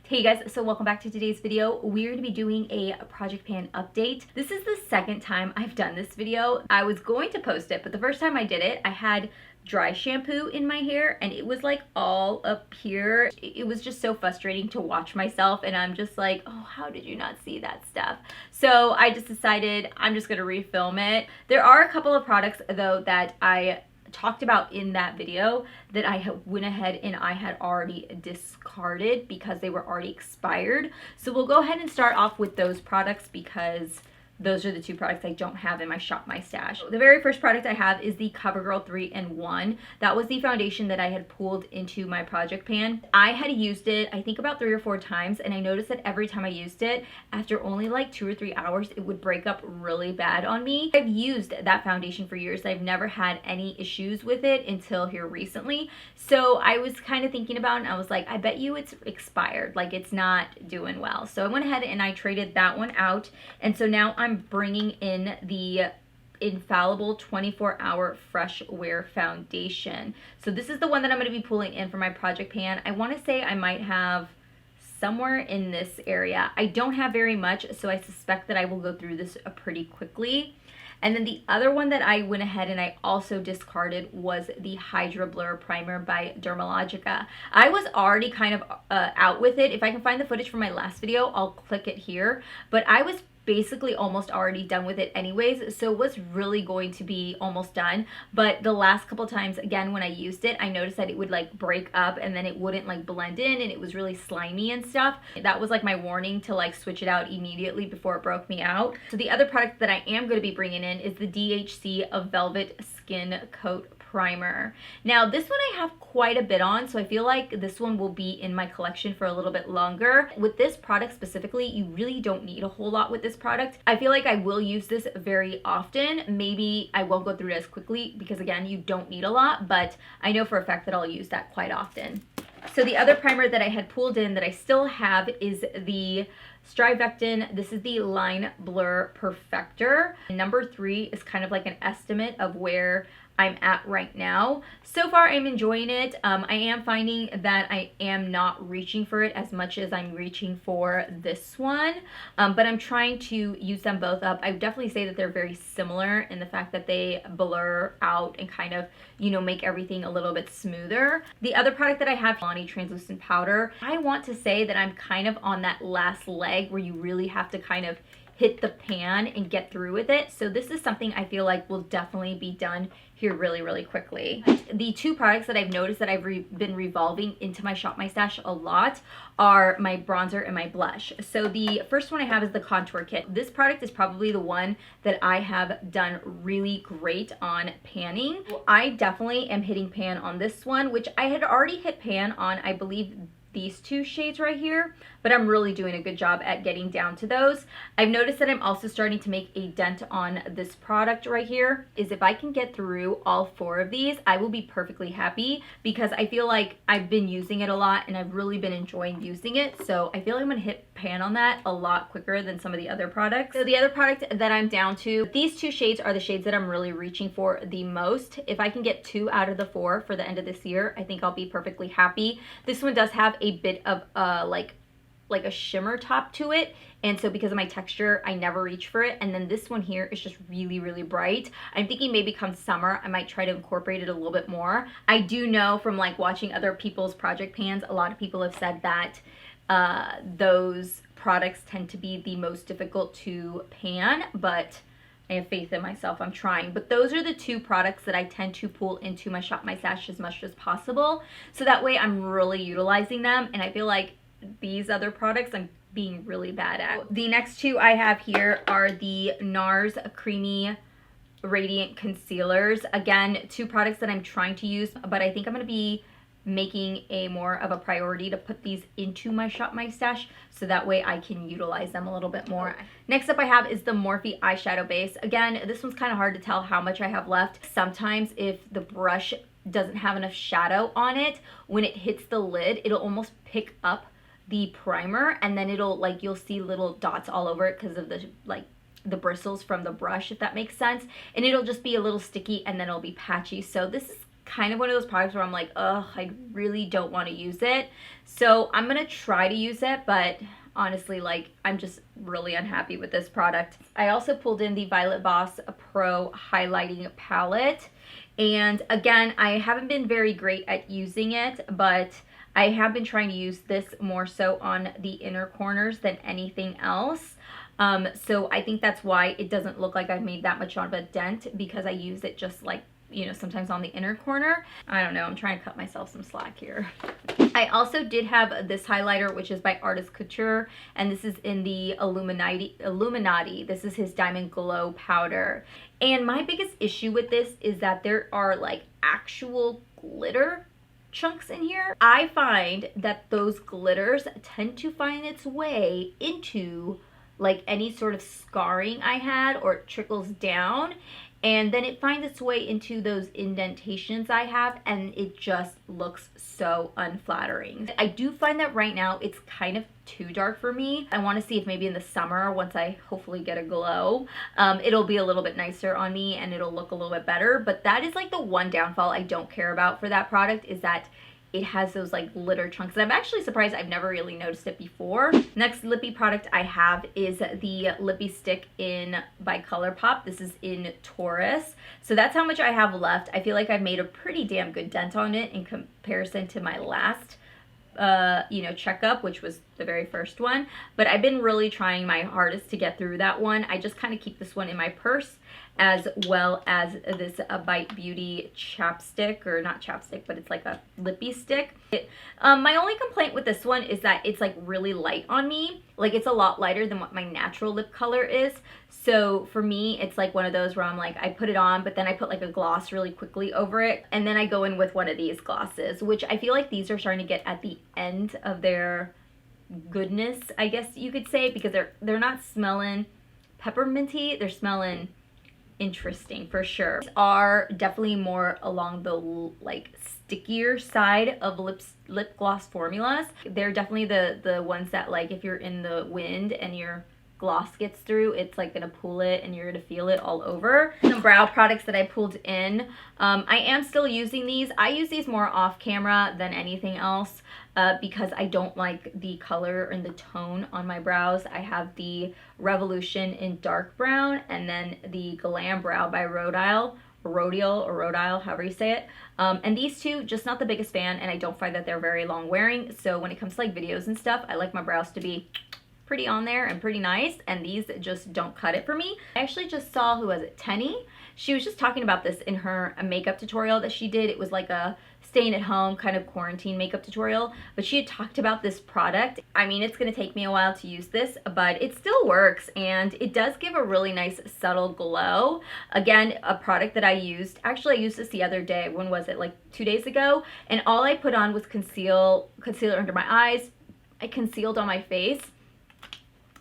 Hey guys, so welcome back to today's video. We're going to be doing a project pan update. This is the second time I've done this video. I was going to post it, but the first time I did it, I had dry shampoo in my hair and it was like all up here. It was just so frustrating to watch myself and I'm just like, oh, how did you not see that stuff? So I just decided I'm just going to refilm it. There are a couple of products though that I talked about in that video that I went ahead and I had already discarded because they were already expired. So we'll go ahead and start off with those products because those are the two products I don't have in my Shop My Stash. The very first product I have is the Covergirl 3-in-1. That was the foundation that I had pulled into my project pan. I had used it, I think about 3 or 4 times, and I noticed that every time I used it, after only like 2 or 3 hours, it would break up really bad on me. I've used that foundation for years. I've never had any issues with it until here recently. So I was kind of thinking about it and I was like, I bet you it's expired. Like it's not doing well. So I went ahead and I traded that one out. And so now I'm bringing in the Infallible 24-hour Fresh Wear Foundation. So this is the one that I'm going to be pulling in for my project pan. I want to say I might have somewhere in this area. I don't have very much, so I suspect that I will go through this pretty quickly. And then the other one that I went ahead and I also discarded was the Hydra Blur Primer by Dermalogica. I was already kind of out with it. If I can find the footage from my last video, I'll click it here. But I was basically almost already done with it anyways, so it was really going to be almost done. But the last couple times, again, when I used it, I noticed that it would like break up and then it wouldn't like blend in and it was really slimy and stuff. That was like my warning to like switch it out immediately before it broke me out. So the other product that I am going to be bringing in is the DHC of Velvet Skin Coat Primer. Now this one I have quite a bit on, so I feel like this one will be in my collection for a little bit longer. With this product specifically, you really don't need a whole lot with this product. I feel like I will use this very often. Maybe I won't go through it as quickly because again, you don't need a lot, but I know for a fact that I'll use that quite often. So the other primer that I had pulled in that I still have is the Strivectin. This is the Line Blur Perfector. Number 3 is kind of like an estimate of where I'm at right now. So far, I'm enjoying it. I am finding that I am not reaching for it as much as I'm reaching for this one, but I'm trying to use them both up. I would definitely say that they're very similar in the fact that they blur out and kind of, you know, make everything a little bit smoother. The other product that I have, Milani Translucent Powder. I want to say that I'm kind of on that last leg where you really have to kind of hit the pan and get through with it. So this is something I feel like will definitely be done here really, really quickly. The two products that I've noticed that I've been revolving into my Shop My Stash a lot are my bronzer and my blush. So the first one I have is the Contour Kit. This product is probably the one that I have done really great on panning. I definitely am hitting pan on this one, which I had already hit pan on, I believe, these 2 shades right here, but I'm really doing a good job at getting down to those. I've noticed that I'm also starting to make a dent on this product right here. Is if I can get through all 4 of these, I will be perfectly happy because I feel like I've been using it a lot and I've really been enjoying using it. So I feel like I'm gonna hit pan on that a lot quicker than some of the other products. So the other product that I'm down to, these 2 shades are the shades that I'm really reaching for the most. If I can get 2 out of the 4 for the end of this year, I think I'll be perfectly happy. This one does have a bit of like a shimmer top to it, and so because of my texture I never reach for it. And then this one here is just really, really bright. I'm thinking maybe come summer I might try to incorporate it a little bit more. I do know from like watching other people's project pans, a lot of people have said that those products tend to be the most difficult to pan, but I have faith in myself. I'm trying. But those are the 2 products that I tend to pull into my Shop My Stash as much as possible. So that way I'm really utilizing them. And I feel like these other products I'm being really bad at. The next 2 I have here are the NARS Creamy Radiant Concealers. Again, 2 products that I'm trying to use, but I think I'm going to be making a more of a priority to put these into my Shop My Stash so that way I can utilize them a little bit more. Next up I have is the Morphe eyeshadow base. Again, this one's kind of hard to tell how much I have left. Sometimes if the brush doesn't have enough shadow on it, when it hits the lid, it'll almost pick up the primer and then it'll like, you'll see little dots all over it because of the like the bristles from the brush, if that makes sense, and it'll just be a little sticky and then it'll be patchy. So this is kind of one of those products where I'm like, ugh, I really don't want to use it. So I'm gonna try to use it, but honestly, like, I'm just really unhappy with this product. I also pulled in the Violet Voss Pro Highlighting Palette. And again, I haven't been very great at using it, but I have been trying to use this more so on the inner corners than anything else. So I think that's why it doesn't look like I've made that much of a dent, because I use it just like, you know, sometimes on the inner corner. I don't know, I'm trying to cut myself some slack here. I also did have this highlighter, which is by Artist Couture, and this is in the Illuminati. This is his Diamond Glow powder. And my biggest issue with this is that there are like actual glitter chunks in here. I find that those glitters tend to find its way into like any sort of scarring I had, or it trickles down, and then it finds its way into those indentations I have, and it just looks so unflattering. I do find that right now it's kind of too dark for me. I want to see if maybe in the summer, once I hopefully get a glow, it'll be a little bit nicer on me and it'll look a little bit better. But that is like the one downfall I don't care about for that product, is that it has those like glitter chunks. And I'm actually surprised I've never really noticed it before. Next lippy product I have is the Lippy Stick by Colourpop. This is in Taurus. So that's how much I have left. I feel like I've made a pretty damn good dent on it in comparison to my last you know, checkup, which was the very first one. But I've been really trying my hardest to get through that one. I just kind of keep this one in my purse, as well as this Bite Beauty chapstick, or not chapstick, but it's like a lippy stick. My only complaint with this one is that it's like really light on me. Like, it's a lot lighter than what my natural lip color is. So for me, it's like one of those where I'm like, I put it on, but then I put like a gloss really quickly over it, and then I go in with one of these glosses, which I feel like these are starting to get at the end of their goodness, I guess you could say, because they're not smelling pepperminty, they're smelling interesting for sure. These are definitely more along the like stickier side of lip gloss formulas. They're definitely the ones that, like, if you're in the wind and your gloss gets through, it's like gonna pull it and you're gonna feel it all over. Some brow products that I pulled in. I am still using these. I use these more off camera than anything else, because I don't like the color and the tone on my brows. I have the Revolution in dark brown, and then the Glam Brow by Rodial, however you say it. And these two, just not the biggest fan, and I don't find that they're very long wearing. So when it comes to like videos and stuff, I like my brows to be pretty on there and pretty nice, and these just don't cut it for me. I actually just saw, who was it, Tenny? She was just talking about this in her makeup tutorial that she did. It was like a staying at home kind of quarantine makeup tutorial, but she had talked about this product. I mean, it's gonna take me a while to use this, but it still works, and it does give a really nice subtle glow. Again, a product that I used, actually I used this the other day. When was it? Like 2 days ago, and all I put on was concealer under my eyes. I concealed on my face,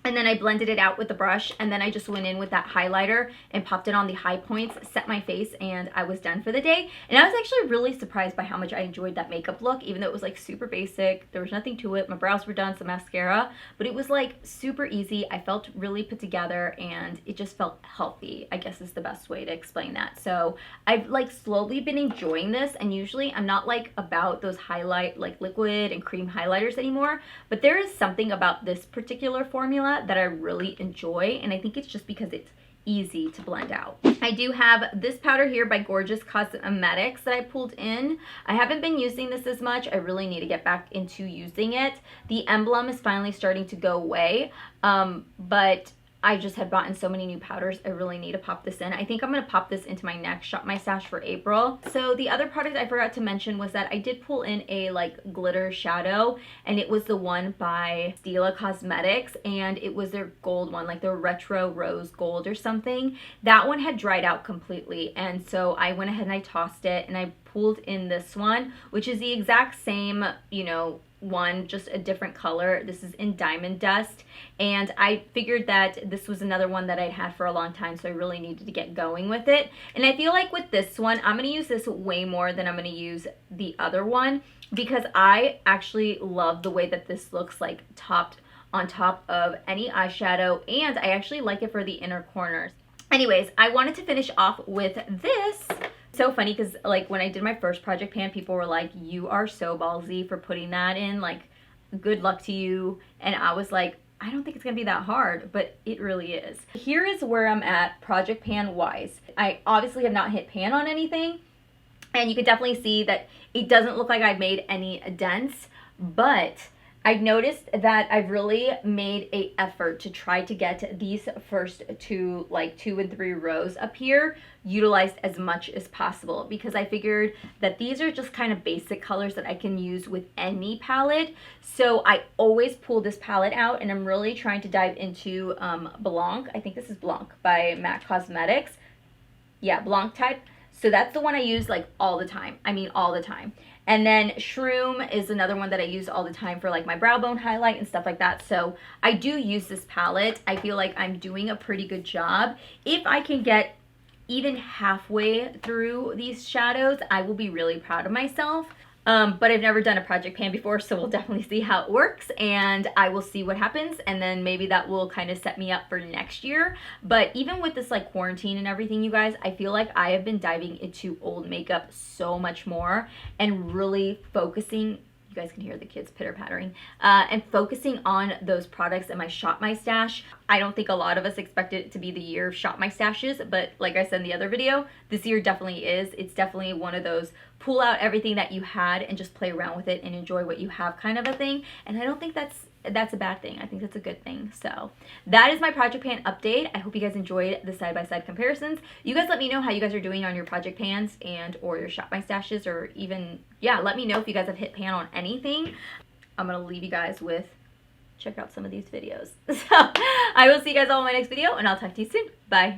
and then I blended it out with the brush, and then I just went in with that highlighter and popped it on the high points, set my face, and I was done for the day. And I was actually really surprised by how much I enjoyed that makeup look, even though it was like super basic. There was nothing to it. My brows were done, some mascara, but it was like super easy. I felt really put together, and it just felt healthy, I guess is the best way to explain that. So I've like slowly been enjoying this, and usually I'm not like about those highlight, like liquid and cream highlighters anymore, but there is something about this particular formula that I really enjoy, and I think it's just because it's easy to blend out. I do have this powder here by Gorgeous Cosmetics that I pulled in. I haven't been using this as much. I really need to get back into using it. The emblem is finally starting to go away, but I just have gotten so many new powders. I really need to pop this in. I think I'm going to pop this into my next Shop My Stash for April. So the other product I forgot to mention was that I did pull in a like glitter shadow, and it was the one by Stila Cosmetics, and it was their gold one, like the retro rose gold or something. That one had dried out completely, and so I went ahead and I tossed it, and I pulled in this one, which is the exact same, you know, one, just a different color. This is in Diamond Dust, and I figured that this was another one that I'd had for a long time, so I really needed to get going with it. And I feel like with this one, I'm going to use this way more than I'm going to use the other one, because I actually love the way that this looks like topped on top of any eyeshadow, and I actually like it for the inner corners. Anyways, I wanted to finish off with this. So funny because like when I did my first project pan, people were like, you are so ballsy for putting that in, like good luck to you. And I was like, I don't think it's gonna be that hard, but it really is. Here is where I'm at project pan wise. I obviously have not hit pan on anything, and you can definitely see that it doesn't look like I've made any dents, but I've noticed that I've really made an effort to try to get these first two, like 2 and 3 rows up here utilized as much as possible, because I figured that these are just kind of basic colors that I can use with any palette. So I always pull this palette out, and I'm really trying to dive into Blanc. I think this is Blanc by MAC Cosmetics. Yeah, Blanc type. So that's the one I use like all the time. I mean all the time. And then Shroom is another one that I use all the time for like my brow bone highlight and stuff like that. So I do use this palette. I feel like I'm doing a pretty good job. If I can get even halfway through these shadows, I will be really proud of myself. But I've never done a project pan before, so we'll definitely see how it works, and I will see what happens, and then maybe that will kind of set me up for next year. But even with this like quarantine and everything, you guys, I feel like I have been diving into old makeup so much more and really focusing. You guys can hear the kids pitter-pattering, and focusing on those products in my Shop My Stash. I don't think a lot of us expected it to be the year of Shop My Stashes, but like I said in the other video, this year definitely is. It's definitely one of those pull out everything that you had and just play around with it and enjoy what you have kind of a thing. And I don't think that's a bad thing. I think that's a good thing. So that is my project pan update. I hope you guys enjoyed the side-by-side comparisons. You guys let me know how you guys are doing on your project pans and or your Shop My Stashes, or even, yeah, let me know if you guys have hit pan on anything. I'm gonna leave you guys with, check out some of these videos. So I will see you guys all in my next video, and I'll talk to you soon. Bye.